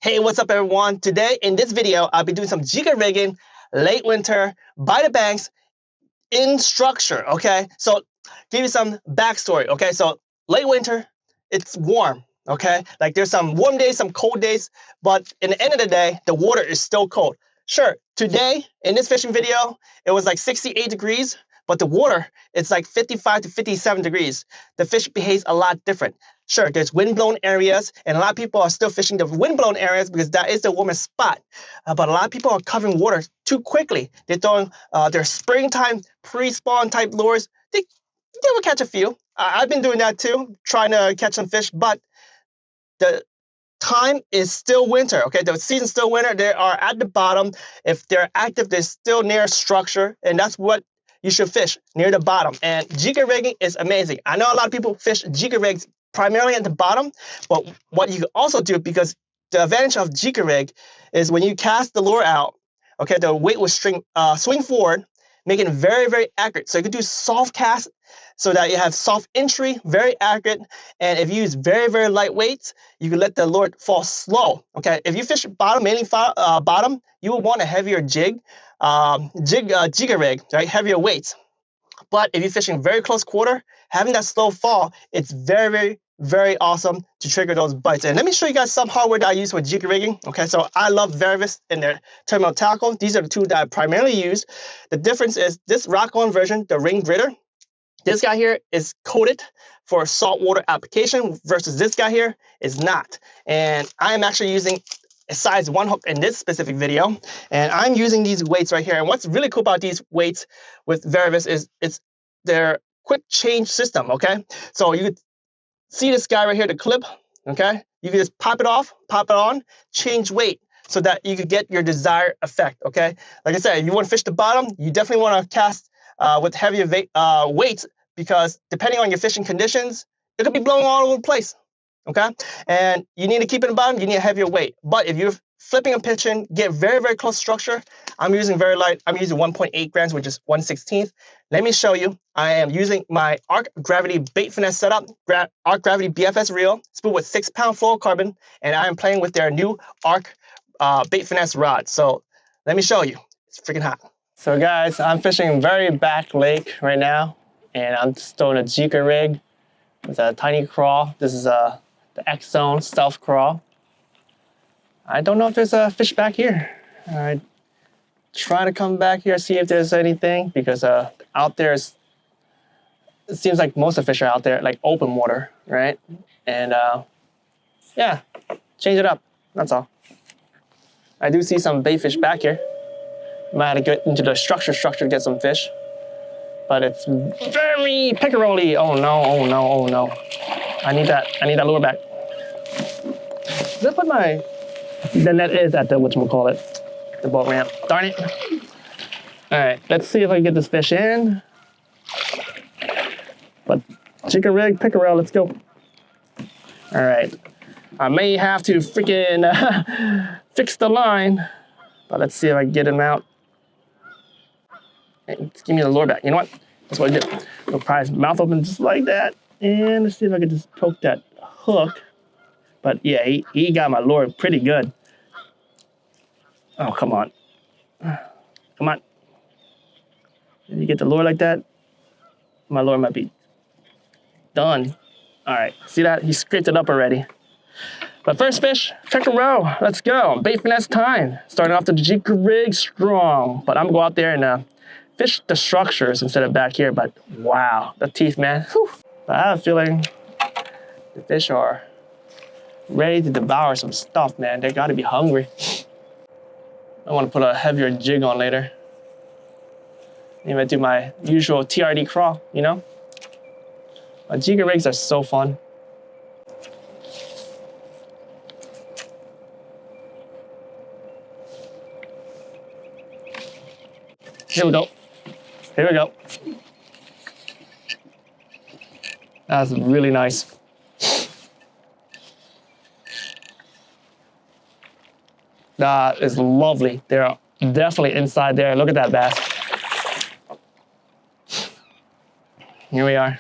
Hey, what's up everyone? Today in this video, I'll be doing some Jika rigging, late winter, by the banks, in structure, okay? So give you some backstory, okay? So late winter, it's warm, okay? Like there's some warm days, some cold days, but in the end of the day, the water is still cold. Sure, today in this fishing video, it was like 68 degrees, but the water, it's like 55 to 57 degrees. The fish behaves a lot different. Sure, there's windblown areas, and a lot of people are still fishing the windblown areas because that is the warmest spot. But a lot of people are covering water too quickly. They're throwing their springtime pre-spawn type lures. They will catch a few. I've been doing that too, trying to catch some fish, but the time is still winter, okay? The season's still winter. They are at the bottom. If they're active, they're still near structure, and that's what you should fish, near the bottom. And Jika rigging is amazing. I know a lot of people fish Jika rigs primarily at the bottom, but what you can also do, because the advantage of Jika rig is when you cast the lure out, okay, the weight will swing forward, making it very, very accurate. So you can do soft cast so that you have soft entry, very accurate. And if you use very, very light weights, you can let the lure fall slow, okay? If you fish bottom, mainly bottom, you will want a heavier Jika rig, right? Heavier weights. But if you're fishing very close quarter, having that slow fall, it's very, very, very awesome to trigger those bites. And let me show you guys some hardware that I use for Jika rigging. Okay, so I love Varivas and their terminal tackle. These are the two that I primarily use. The difference is this rock-on version, the ring gritter, this guy here is coated for saltwater application versus this guy here is not. And I am actually using a size 1 hook in this specific video, and I'm using these weights right here. And what's really cool about these weights with Varivas is it's their quick change system, okay? So you could see this guy right here, the clip, okay? You can just pop it off, pop it on, change weight so that you could get your desired effect, okay? Like I said, if you want to fish the bottom, you definitely want to cast with heavier weights, because depending on your fishing conditions, it could be blowing all over the place. Okay, and you need to keep it in the bottom. You need a heavier weight. But if you're flipping and pitching, get very, very close structure. I'm using very light. I'm using 1.8 grams, which is 1/16. Let me show you. I am using my Ark Gravity bait finesse setup, Ark Gravity BFS Reel, spooled with 6-pound fluorocarbon, and I am playing with their new Ark bait finesse rod. So let me show you. It's freaking hot. So guys, I'm fishing very back lake right now, and I'm just throwing a Jika rig with a tiny crawl. This is the X Zone stealth crawl. I don't know if there's a fish back here. I try to come back here, see if there's anything, because out there it seems like most of the fish are out there, like open water, right? And yeah, change it up, that's all. I do see some bait fish back here. Might have to get into the structure to get some fish. But it's very pickerel-y. Oh no, oh no, oh no. I need that lure back. Just put the net is at the whatchamacallit, the boat ramp. Darn it. All right, let's see if I can get this fish in. But Jika rig, pickerel, let's go. All right, I may have to freaking fix the line, but let's see if I can get him out. Hey, just give me the lure back. You know what? That's what I do. I'll pry his mouth open just like that. And let's see if I can just poke that hook. But yeah, he got my lure pretty good. Oh, come on. Come on. If you get the lure like that, my lure might be done. All right, see that? He scraped it up already. But first fish, pickerel. Let's go. Bait finesse time. Starting off the Jika rig strong. But I'm gonna go out there and fish the structures instead of back here. But wow, the teeth, man. Whew. I have a feeling the fish are ready to devour some stuff, man. They gotta be hungry. I want to put a heavier jig on later. Maybe I do my usual TRD crawl, you know? My Jika rigs are so fun. Here we go. Here we go. That's really nice. That is lovely. They're definitely inside there. Look at that bass. Here we are.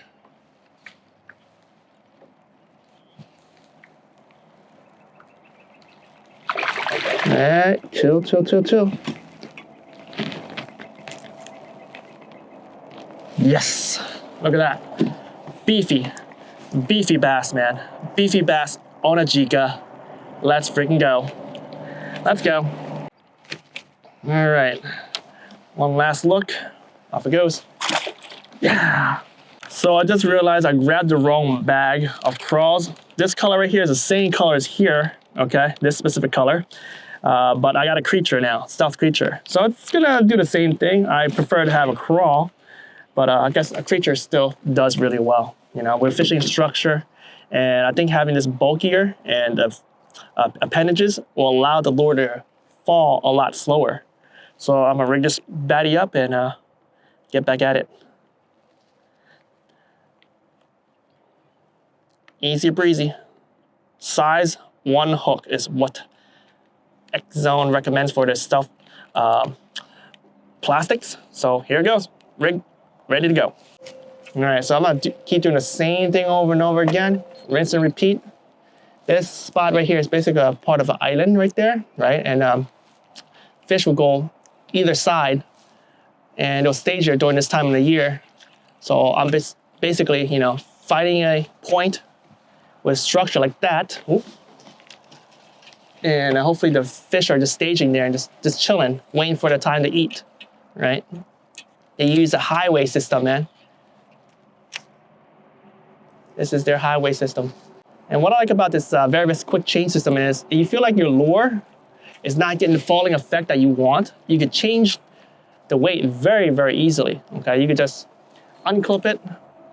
right, chill, chill, chill, chill. Yes, look at that. Beefy bass, man. Beefy bass on a Jika. Let's freaking go. Let's go. All right, one last look. Off it goes. Yeah. So I just realized I grabbed the wrong bag of crawls. This color right here is the same color as here, okay? This specific color. But I got a creature now, stealth creature. So it's gonna do the same thing. I prefer to have a crawl, but I guess a creature still does really well. You know, with fishing structure, and I think having this bulkier and appendages will allow the lure to fall a lot slower. So I'm gonna rig this baddie up and get back at it. Easy breezy. Size 1 hook is what X-Zone recommends for the stealth plastics. So here it goes, rig, ready to go. All right, so I'm gonna keep doing the same thing over and over again, rinse and repeat. This spot right here is basically a part of an island right there, right? And fish will go either side and they'll stage here during this time of the year. So I'm basically, you know, finding a point with structure like that. Oops. And hopefully the fish are just staging there and just chilling, waiting for the time to eat, right? They use a highway system, man. This is their highway system. And what I like about this Varivas Quick Change System is, if you feel like your lure is not getting the falling effect that you want, you could change the weight very, very easily, okay? You could just unclip it,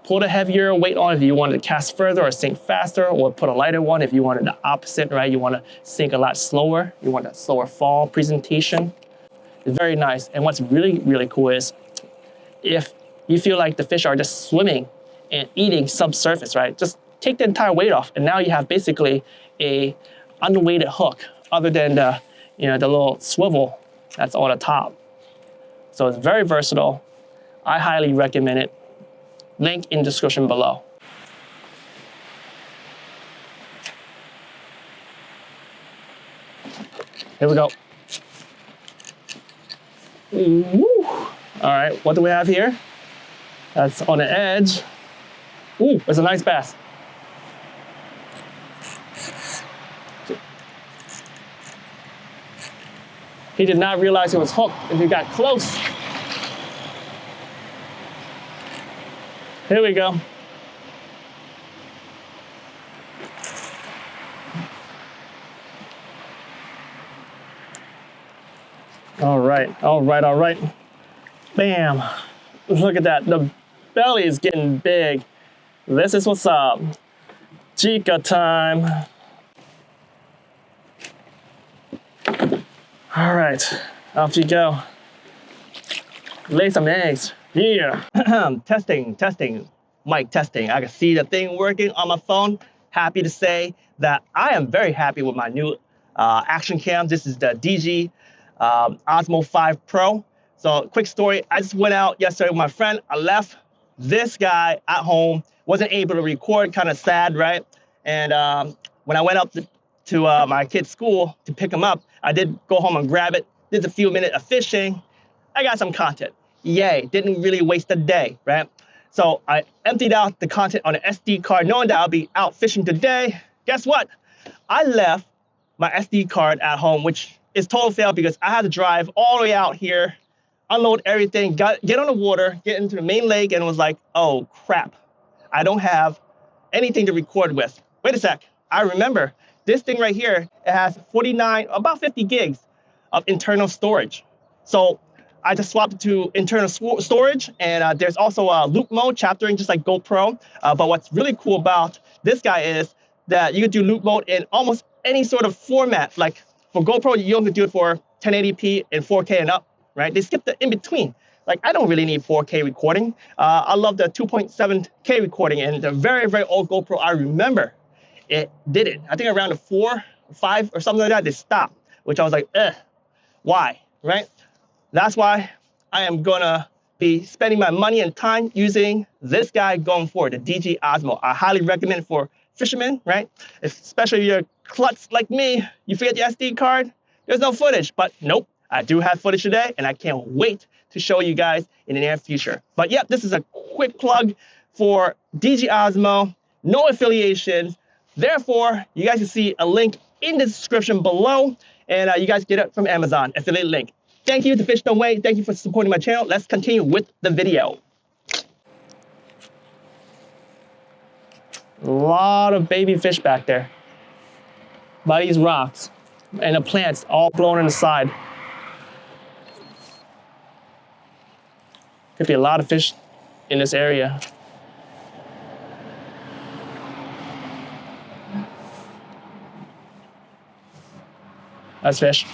put a heavier weight on if you wanted to cast further or sink faster, or put a lighter one if you wanted the opposite, right? You want to sink a lot slower. You want a slower fall presentation. It's very nice. And what's really, really cool is if you feel like the fish are just swimming and eating subsurface, right? Just take the entire weight off, and now you have basically a unweighted hook other than the, you know, the little swivel that's on the top. So it's very versatile. I highly recommend it. Link in description below. Here we go. Woo. All right, what do we have here? That's on the edge. Ooh, it's a nice bass. He did not realize it was hooked and he got close. Here we go. All right, all right, all right. Bam. Look at that. The belly is getting big. This is what's up. Jika time. All right, off you go. Lay some eggs. Yeah. Testing, mic testing. I can see the thing working on my phone. Happy to say that I am very happy with my new action cam. This is the DG Osmo 5 Pro. So quick story, I just went out yesterday with my friend. I left this guy at home, wasn't able to record, kind of sad, right? And when I went up to my kid's school to pick him up, I did go home and grab it, did a few minutes of fishing. I got some content. Yay, didn't really waste a day, right? So I emptied out the content on an SD card, knowing that I'll be out fishing today. Guess what? I left my SD card at home, which is total fail because I had to drive all the way out here, unload everything, get on the water, get into the main lake, and was like, oh crap, I don't have anything to record with. Wait a sec, I remember this thing right here, it has 49, about 50 gigs of internal storage. So I just swapped it to internal storage, and there's also a loop mode, chaptering, just like GoPro. But what's really cool about this guy is that you can do loop mode in almost any sort of format. Like for GoPro, you only do it for 1080p and 4K and up, right? They skip the in-between. Like, I don't really need 4K recording. I love the 2.7K recording, and the very, very old GoPro, I remember it did it. I think around the 4 or 5 or something like that, they stopped, which I was like, why, right? That's why I am gonna be spending my money and time using this guy going forward, the DG Osmo. I highly recommend it for fishermen, right? Especially if you're a klutz like me, you forget your SD card, there's no footage, but nope, I do have footage today, and I can't wait to show you guys in the near future. But yep, this is a quick plug for DG Osmo, no affiliations. Therefore, you guys can see a link in the description below, and you guys get it from Amazon, affiliate link. Thank you to Fish Don't Wait. Thank you for supporting my channel. Let's continue with the video. A lot of baby fish back there by these rocks, and the plants all blown on the side. Could be a lot of fish in this area. That's fish.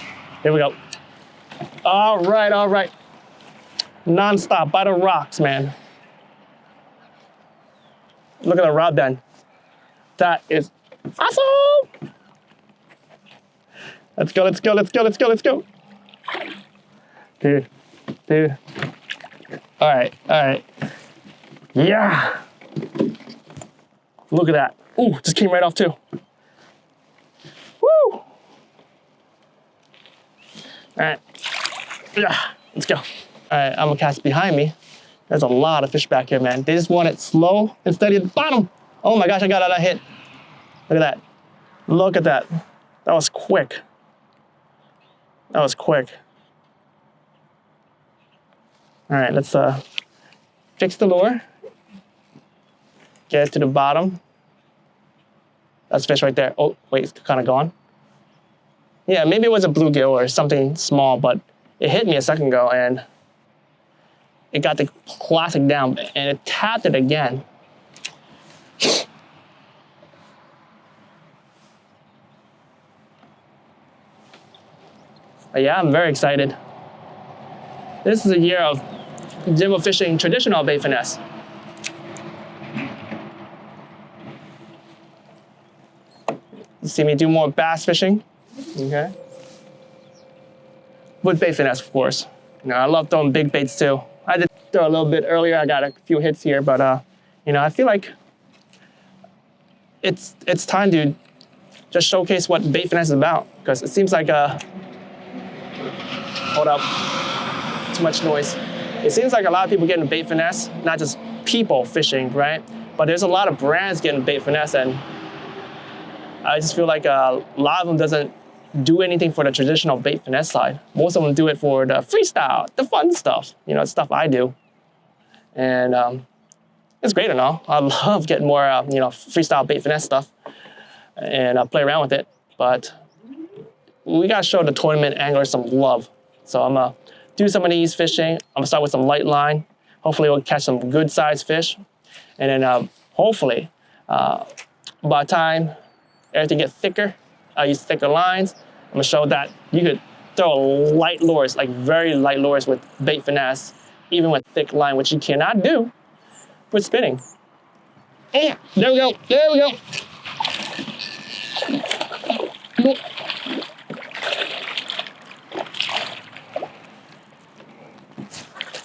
Here we go. All right, all right. Non-stop by the rocks, man. Look at the rod bend. That is awesome. Let's go, let's go, let's go, let's go, let's go. Dude. All right. Yeah. Look at that. Ooh, just came right off too. Woo. All right. Yeah, let's go. All right, I'm gonna cast behind me. There's a lot of fish back here, man. They just want it slow and steady at the bottom. Oh my gosh, I got that hit. Look at that. Look at that. That was quick. That was quick. All right, let's fix the lure. Get it to the bottom. That's fish right there. Oh, wait, it's kind of gone. Yeah, maybe it was a bluegill or something small, but it hit me a second ago and it got the classic down and it tapped it again. But yeah, I'm very excited. This is a year of jibba fishing traditional bait finesse. You see me do more bass fishing, okay? With bait finesse, of course. You know, I love throwing big baits too. I did throw a little bit earlier. I got a few hits here, but you know, I feel like it's time to just showcase what bait finesse is about, because it seems like hold up, too much noise. It seems like a lot of people getting bait finesse, not just people fishing, right? But there's a lot of brands getting bait finesse, and I just feel like a lot of them doesn't do anything for the traditional bait finesse side. Most of them do it for the freestyle, the fun stuff, you know, stuff I do. And it's great and all. I love getting more, you know, freestyle bait finesse stuff and play around with it. But we gotta show the tournament anglers some love. So I'm gonna do some of these fishing. I'm gonna start with some light line. Hopefully we'll catch some good sized fish. And then hopefully by the time everything gets thicker, I use thicker lines. I'm gonna show that you could throw light lures, like very light lures with bait finesse, even with thick line, which you cannot do with spinning. Yeah, there we go, there we go.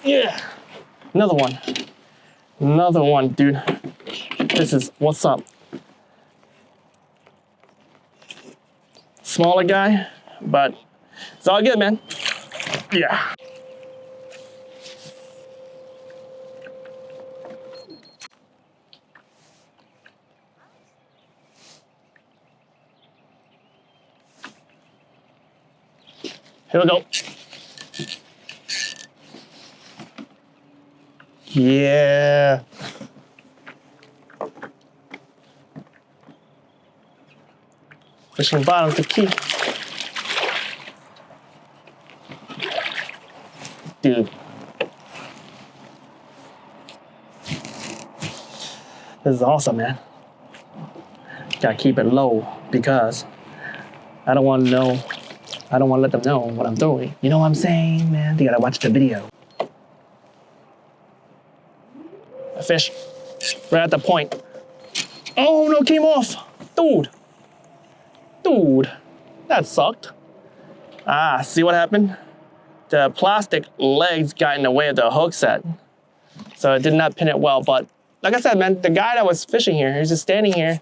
Yeah, another one, dude. This is what's up. Smaller guy, but it's all good, man. Yeah. Here we go. Yeah. Fishing bottom to key. Dude. This is awesome, man. Gotta keep it low because I don't want to let them know what I'm doing. You know what I'm saying, man? They gotta watch the video. A fish right at the point. Oh no, it came off. Dude, that sucked. Ah, see what happened? The plastic legs got in the way of the hook set. So it did not pin it well, but like I said, man, the guy that was fishing here, he's just standing here,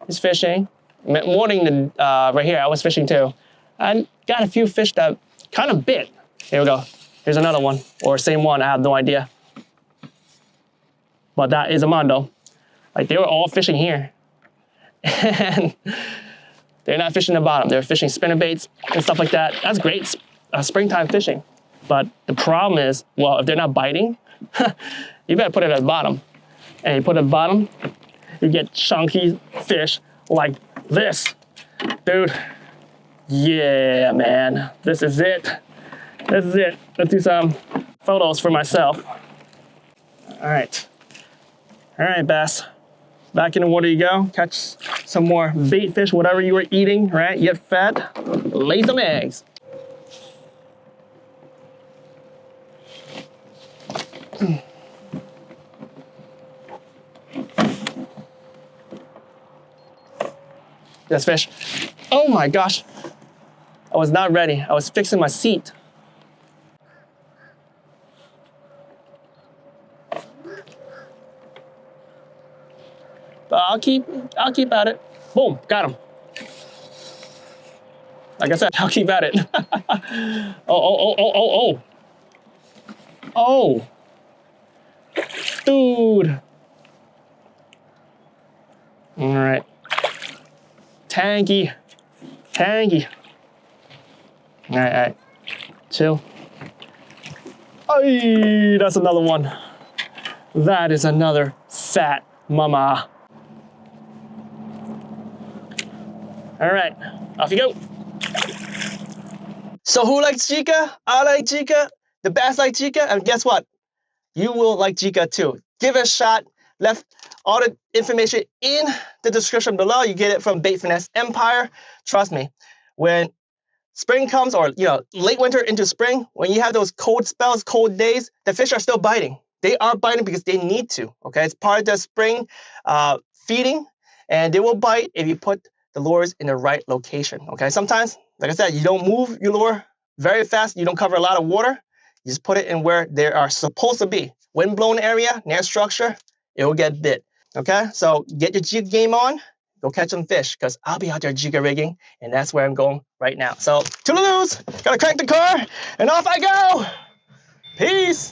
he's fishing. Morning, right here, I was fishing too. I got a few fish that kind of bit. Here we go. Here's another one, or same one, I have no idea. But that is a mondo. Like, they were all fishing here. And they're not fishing the bottom. They're fishing spinnerbaits and stuff like that. That's great springtime fishing. But the problem is, well, if they're not biting, you better put it at the bottom. And you put it at the bottom, you get chunky fish like this. Dude, yeah, man, this is it. This is it. Let's do some photos for myself. All right, bass. Back in the water you go. Catch some more bait fish, whatever you were eating, right? Get fed, lay some eggs. This fish. Oh my gosh. I was not ready. I was fixing my seat. But I'll keep at it. Boom, got him. Like I said, I'll keep at it. Oh. Oh. Dude. All right. Tangy. All right. Chill. Ay, that's another one. That is another fat mama. All right, off you go. So who likes Jika? I like Jika. The bass like Jika, and guess what? You will like Jika too. Give it a shot. Left all the information in the description below. You get it from Bait Finesse Empire. Trust me, when spring comes, or late winter into spring, when you have those cold spells, cold days, the fish are still biting. They are biting because they need to. Okay, it's part of the spring feeding, and they will bite if you put the lures in the right location. Okay, sometimes, like I said, you don't move your lure very fast. You don't cover a lot of water. You just put it in where they are supposed to be. Wind-blown area, near structure, it will get bit. Okay, so get your Jika game on. Go catch some fish, because I'll be out there Jika rigging, and that's where I'm going right now. So, toodaloos, gotta crank the car, and off I go. Peace.